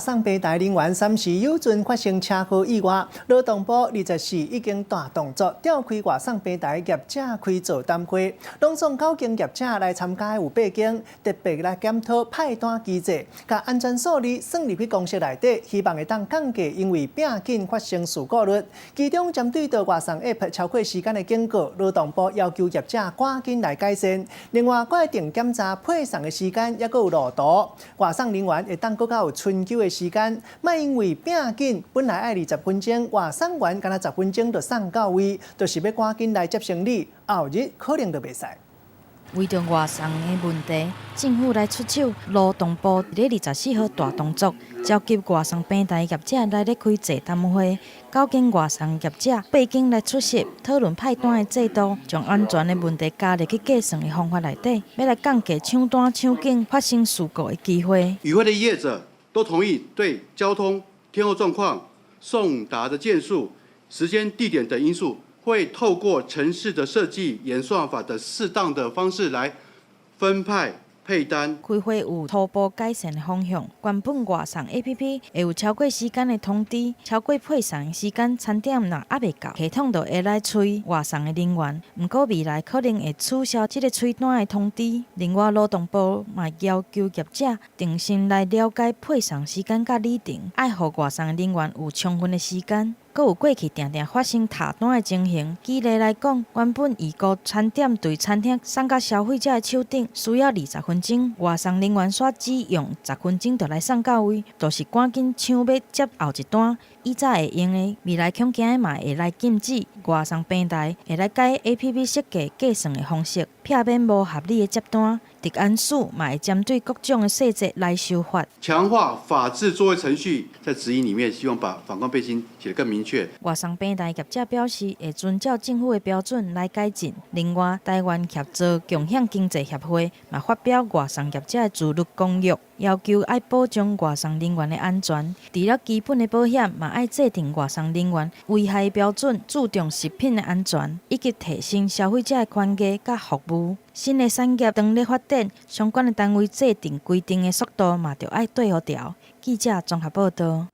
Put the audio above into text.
上北大人员3时有准发生车祸意外，劳动部24已经大动作调开外送平台业者开座谈会，拢总9间业者来参加有8间，特别来检讨派单机制，甲安全数字算入去公式内底，希望会当降低因为并紧发生事故率。其中针对到外送 App 超过时间的警告，劳动部要求业者赶紧来改善。另外，规定检查配送的时间，也有路途，外送人员会当搁较有春秋的时间，莫因为拼紧，本来爱20分钟，外送完敢若10分钟就送到位，就是要赶紧来接行李，后日可能就袂使。为着外送的问题，政府来出手，劳动部伫24号大动作，召集外送平台业者来咧开座谈会，9间外送业者8间来出席，讨论派单的制度，将安全的问题加入去计算的方法内底，要来降低抢单抢件发生事故的机会。与会的业者都同意对交通、天候状况、送达的件数、时间、地点等因素，会透过程式的设计、演算法的适当的方式来分派配单。开会有初步改善的方向，原本外送 APP 会有超过时间的通知，超过配送的时间餐点若还未到，系统就会来催外送的人员。不过未来可能会取消这个催单的通知。另外，劳动部嘛要求业者定心来了解配送时间甲里程，爱互外送的人员有充分的时间。阁有过去定定发生塔单的情形。举例来讲，原本预估餐点对餐厅送到消费者的手顶需要20分钟，外送人员却只用10分钟就来送到位，就是赶紧抢要接后一单。以早会用的，未来恐惊嘛会来禁止。外送平台会来改 APP 设计计算的方式，避免无合理的接单。治安署嘛会针对各种的细节来修法，强化法制作业程序，在指引里面希望把反光背心写得更明确。外送平台业者表示会遵照政府的标准来改进。另外，台湾协作共享经济协会嘛发表外送业者的自律公约，要求爱保障外送人员的安全。除了基本的保险，嘛爱制定外送人员危害标准，注重食品的安全，以及提升消费者的权益甲服务。新的产业当咧发展，相关的单位制定规定的速度嘛，就爱对好调。记者综合报道。